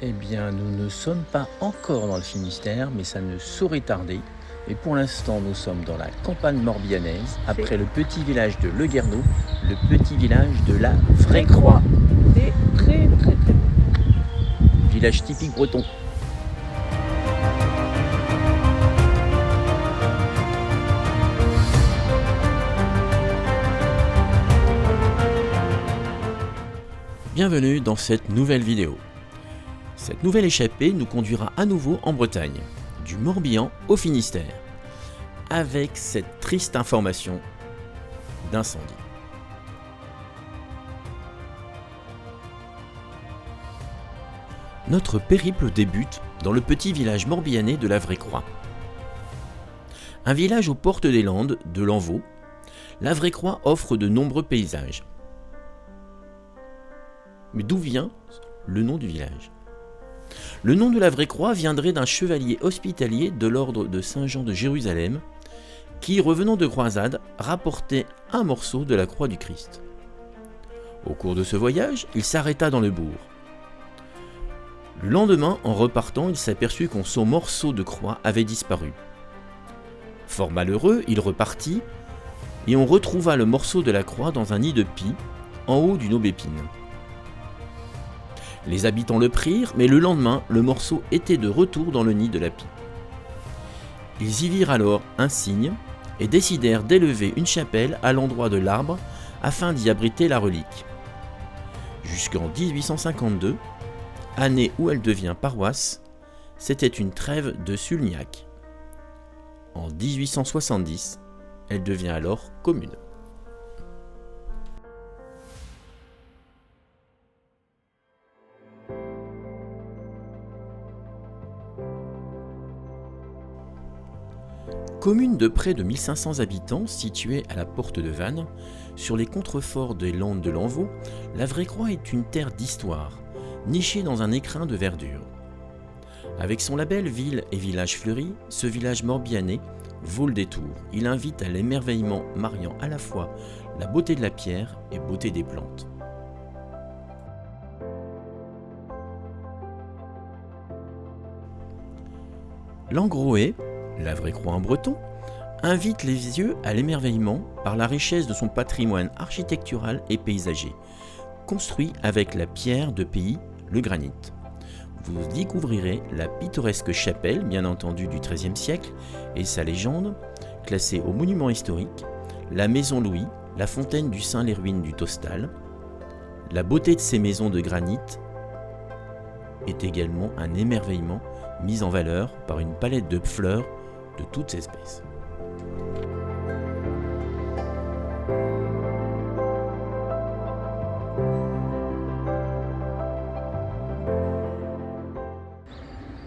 Eh bien, nous ne sommes pas encore dans le Finistère, mais ça ne saurait tarder. Et pour l'instant, nous sommes dans la campagne morbihannaise, après le petit village de Le Guerneau, le petit village de la Vraie Croix. C'est très beau. Village typique breton. Bienvenue dans cette nouvelle vidéo. Cette nouvelle échappée nous conduira à nouveau en Bretagne, du Morbihan au Finistère, avec cette triste information d'incendie. Notre périple débute dans le petit village morbihanais de la Vraie Croix. Un village aux portes des Landes de l'Envaux, la Vraie Croix offre de nombreux paysages. Mais d'où vient le nom du village ? Le nom de la Vraie Croix viendrait d'un chevalier hospitalier de l'ordre de Saint-Jean de Jérusalem qui, revenant de croisade, rapportait un morceau de la croix du Christ. Au cours de ce voyage, il s'arrêta dans le bourg. Le lendemain, en repartant, il s'aperçut que son morceau de croix avait disparu. Fort malheureux, il repartit et on retrouva le morceau de la croix dans un nid de pie en haut d'une aubépine. Les habitants le prirent, mais le lendemain, le morceau était de retour dans le nid de la pie. Ils y virent alors un signe et décidèrent d'élever une chapelle à l'endroit de l'arbre afin d'y abriter la relique. Jusqu'en 1852, année où elle devient paroisse, c'était une trêve de Sulniac. En 1870, elle devient alors commune. Commune de près de 1500 habitants, située à la porte de Vannes, sur les contreforts des Landes de l'Envaux, la Vraie Croix est une terre d'histoire, nichée dans un écrin de verdure. Avec son label Ville et Village Fleuri, ce village morbihanais vaut le détour. Il invite à l'émerveillement mariant à la fois la beauté de la pierre et beauté des plantes. L'Engroé, la Vraie Croix en breton, invite les yeux à l'émerveillement par la richesse de son patrimoine architectural et paysager, construit avec la pierre de pays, le granit. Vous découvrirez la pittoresque chapelle, bien entendu du XIIIe siècle, et sa légende, classée au monument historique, la maison Louis, la fontaine du Saint, les ruines du Tostal. La beauté de ces maisons de granit est également un émerveillement mis en valeur par une palette de fleurs de toutes espèces.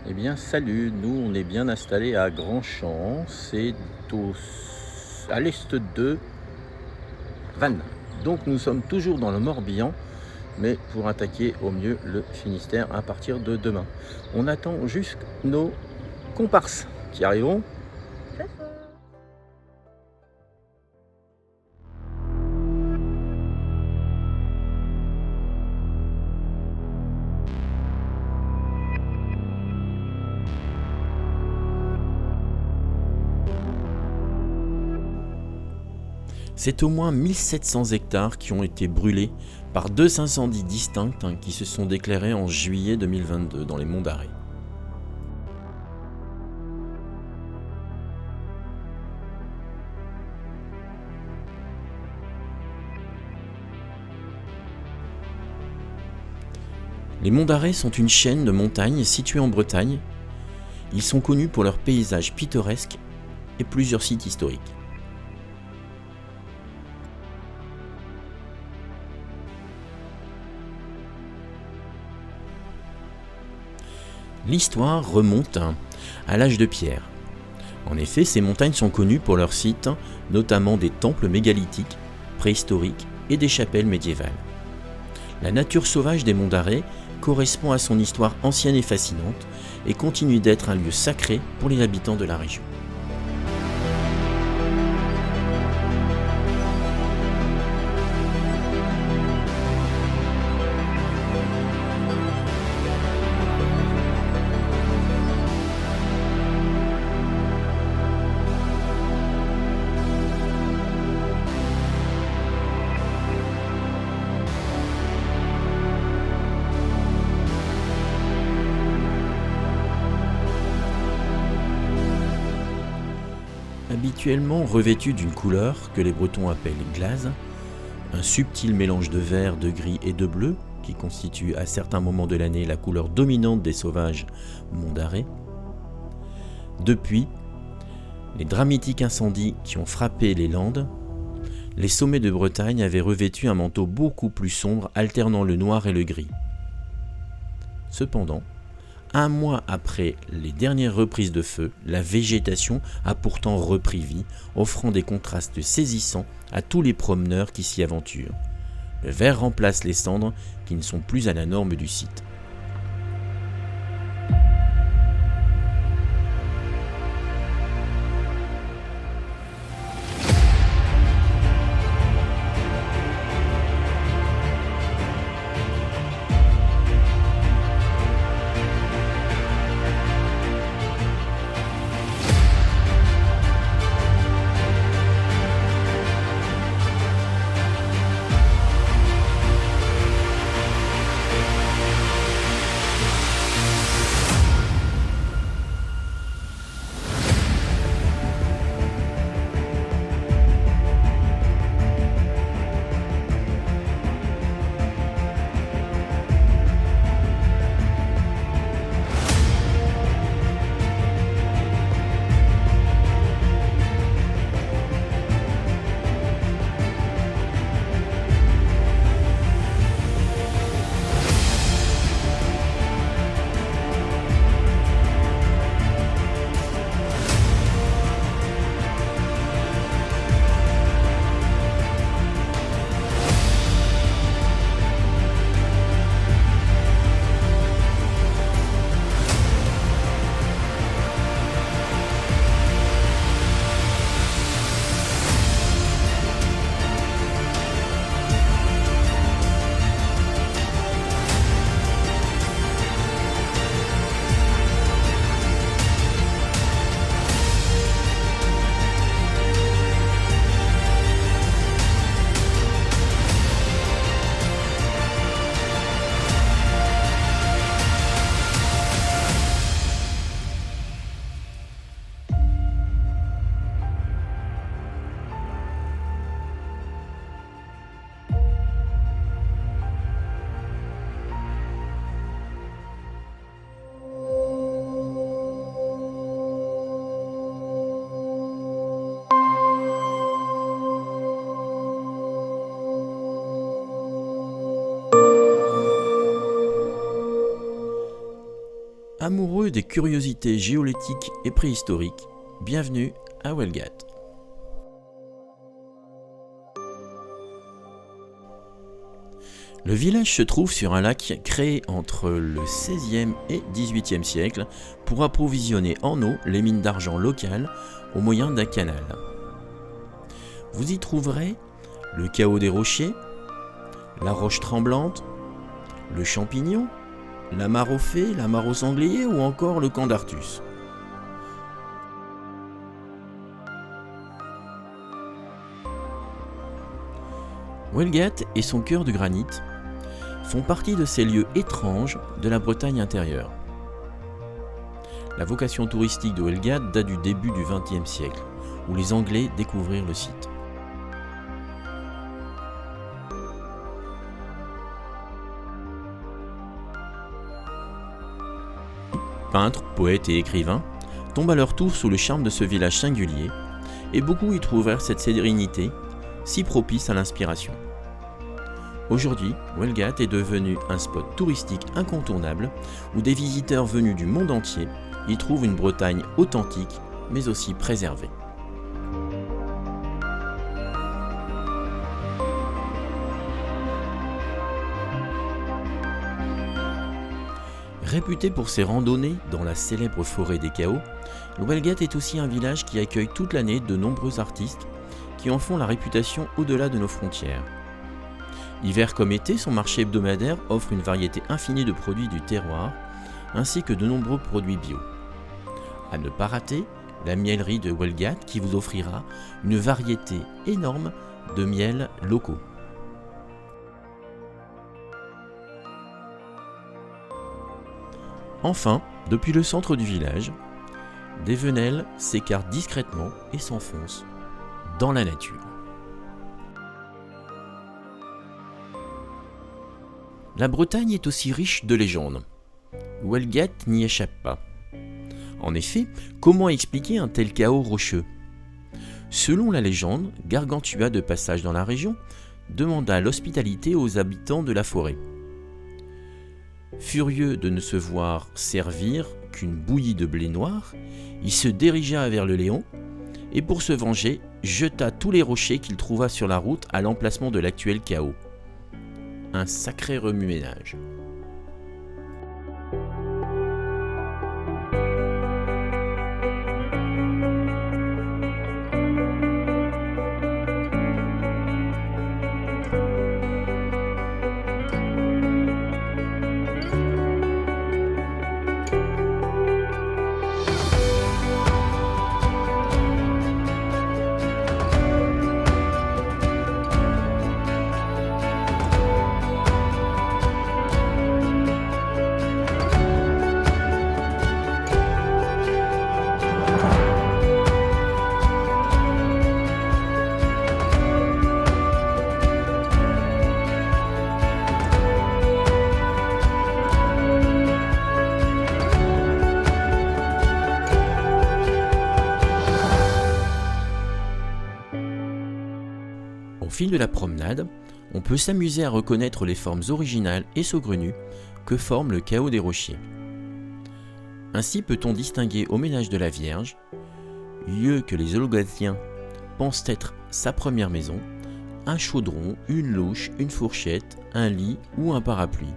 Eh bien salut, nous on est bien installés à Grandchamp, c'est à l'est de Vannes. Donc nous sommes toujours dans le Morbihan, mais pour attaquer au mieux le Finistère à partir de demain. On attend juste nos comparses qui arriveront. C'est au moins 1700 hectares qui ont été brûlés par deux incendies distincts qui se sont déclarés en juillet 2022 dans les Monts d'Arrée. Les Monts d'Arrée sont une chaîne de montagnes située en Bretagne. Ils sont connus pour leurs paysages pittoresques et plusieurs sites historiques. L'histoire remonte à l'âge de pierre. En effet, ces montagnes sont connues pour leurs sites, notamment des temples mégalithiques, préhistoriques et des chapelles médiévales. La nature sauvage des Monts d'Arrée correspond à son histoire ancienne et fascinante et continue d'être un lieu sacré pour les habitants de la région. Habituellement revêtue d'une couleur que les Bretons appellent glaze, un subtil mélange de vert, de gris et de bleu, qui constitue à certains moments de l'année la couleur dominante des sauvages monts d'Arrée. Depuis les dramatiques incendies qui ont frappé les Landes, les sommets de Bretagne avaient revêtu un manteau beaucoup plus sombre, alternant le noir et le gris. Cependant, un mois après les dernières reprises de feu, la végétation a pourtant repris vie, offrant des contrastes saisissants à tous les promeneurs qui s'y aventurent. Le vert remplace les cendres qui ne sont plus à la norme du site. Amoureux des curiosités géolétiques et préhistoriques, bienvenue à Welgat. Le village se trouve sur un lac créé entre le XVIe et XVIIIe siècle pour approvisionner en eau les mines d'argent locales au moyen d'un canal. Vous y trouverez le chaos des rochers, la roche tremblante, le champignon, la mare aux fées, la mare aux sangliers ou encore le camp d'Artus. Welgat et son cœur de granit font partie de ces lieux étranges de la Bretagne intérieure. La vocation touristique de Welgat date du début du XXe siècle, où les Anglais découvrirent le site. Peintres, poètes et écrivains tombent à leur tour sous le charme de ce village singulier, et beaucoup y trouvèrent cette sérénité si propice à l'inspiration. Aujourd'hui, Welgat est devenu un spot touristique incontournable où des visiteurs venus du monde entier y trouvent une Bretagne authentique mais aussi préservée. Réputé pour ses randonnées dans la célèbre forêt des Chaos, Welgat est aussi un village qui accueille toute l'année de nombreux artistes qui en font la réputation au-delà de nos frontières. Hiver comme été, son marché hebdomadaire offre une variété infinie de produits du terroir, ainsi que de nombreux produits bio. À ne pas rater, la miellerie de Welgat qui vous offrira une variété énorme de miels locaux. Enfin, depuis le centre du village, des venelles s'écartent discrètement et s'enfoncent dans la nature. La Bretagne est aussi riche de légendes. Ouelgette n'y échappe pas. En effet, comment expliquer un tel chaos rocheux ? Selon la légende, Gargantua, de passage dans la région, demanda l'hospitalité aux habitants de la forêt. Furieux de ne se voir servir qu'une bouillie de blé noir, il se dirigea vers le Léon et pour se venger, jeta tous les rochers qu'il trouva sur la route à l'emplacement de l'actuel chaos. Un sacré remue-ménage. Au fil de la promenade, on peut s'amuser à reconnaître les formes originales et saugrenues que forme le chaos des rochers. Ainsi peut-on distinguer au ménage de la Vierge, lieu que les Olgatiens pensent être sa première maison, un chaudron, une louche, une fourchette, un lit ou un parapluie.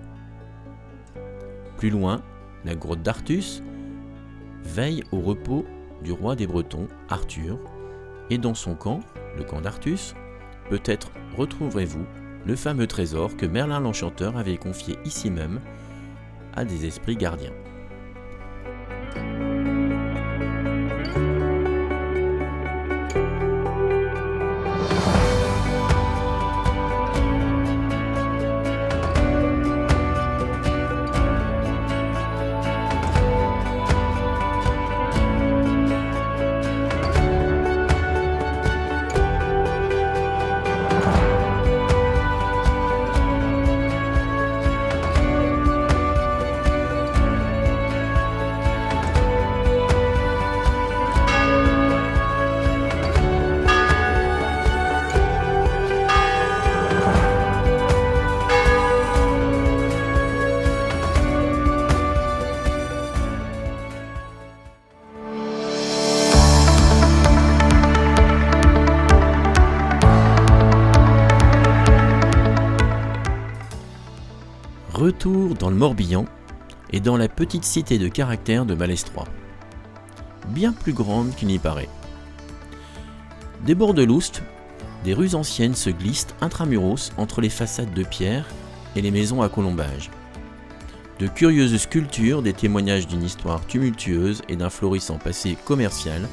Plus loin, la grotte d'Artus veille au repos du roi des Bretons, Arthur, et dans son camp, le camp d'Artus, peut-être retrouverez-vous le fameux trésor que Merlin l'Enchanteur avait confié ici même à des esprits gardiens. Retour dans le Morbihan et dans la petite cité de caractère de Malestroit, bien plus grande qu'il n'y paraît. Des bords de l'Oust, des rues anciennes se glissent intramuros entre les façades de pierre et les maisons à colombages. De curieuses sculptures, des témoignages d'une histoire tumultueuse et d'un florissant passé commercial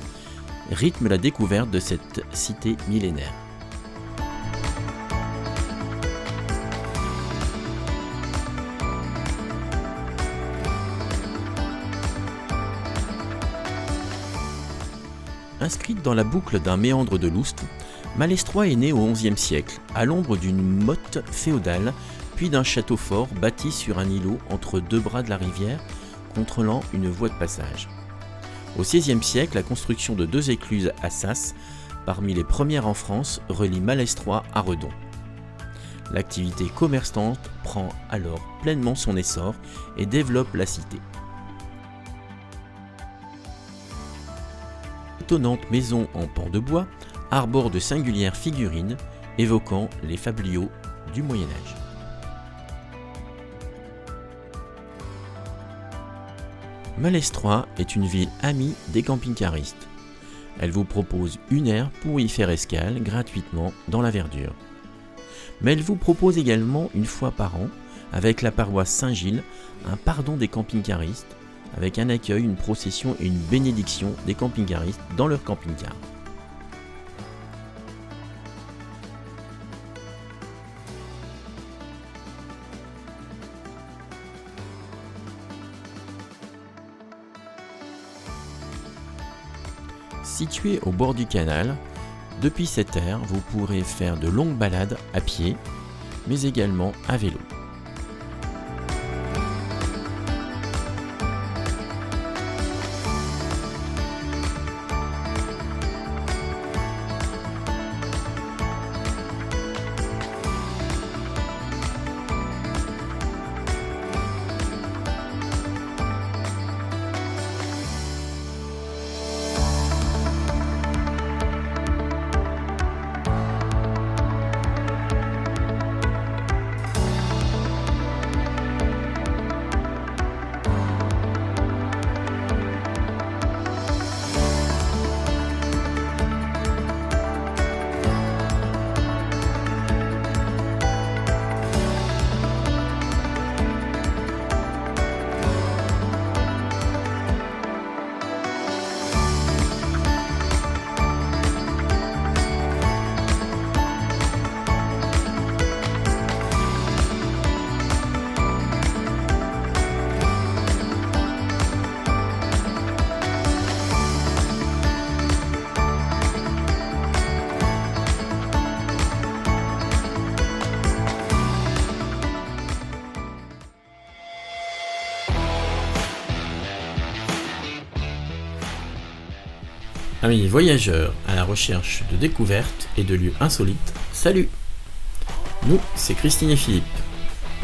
rythment la découverte de cette cité millénaire. Inscrite dans la boucle d'un méandre de l'Oust, Malestroit est né au XIe siècle, à l'ombre d'une motte féodale, puis d'un château fort bâti sur un îlot entre deux bras de la rivière, contrôlant une voie de passage. Au XVIe siècle, la construction de deux écluses à sas, parmi les premières en France, relie Malestroit à Redon. L'activité commerçante prend alors pleinement son essor et développe la cité. Étonnante maison en pan de bois arbore de singulières figurines évoquant les fabliaux du Moyen-Âge. Malestroit est une ville amie des camping-caristes. Elle vous propose une aire pour y faire escale gratuitement dans la verdure. Mais elle vous propose également une fois par an, avec la paroisse Saint-Gilles, un pardon des camping-caristes, avec un accueil, une procession et une bénédiction des camping-caristes dans leur camping-car. Situé au bord du canal, depuis cette aire, vous pourrez faire de longues balades à pied, mais également à vélo. Amis voyageurs à la recherche de découvertes et de lieux insolites, salut! Nous, c'est Christine et Philippe.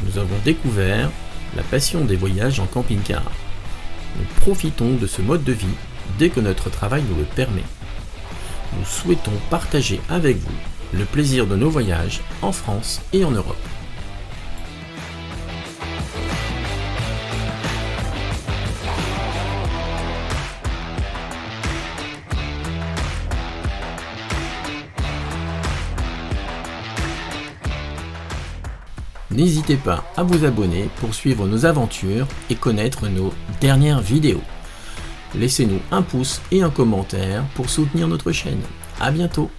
Nous avons découvert la passion des voyages en camping-car. Nous profitons de ce mode de vie dès que notre travail nous le permet. Nous souhaitons partager avec vous le plaisir de nos voyages en France et en Europe. N'hésitez pas à vous abonner pour suivre nos aventures et connaître nos dernières vidéos. Laissez-nous un pouce et un commentaire pour soutenir notre chaîne. À bientôt!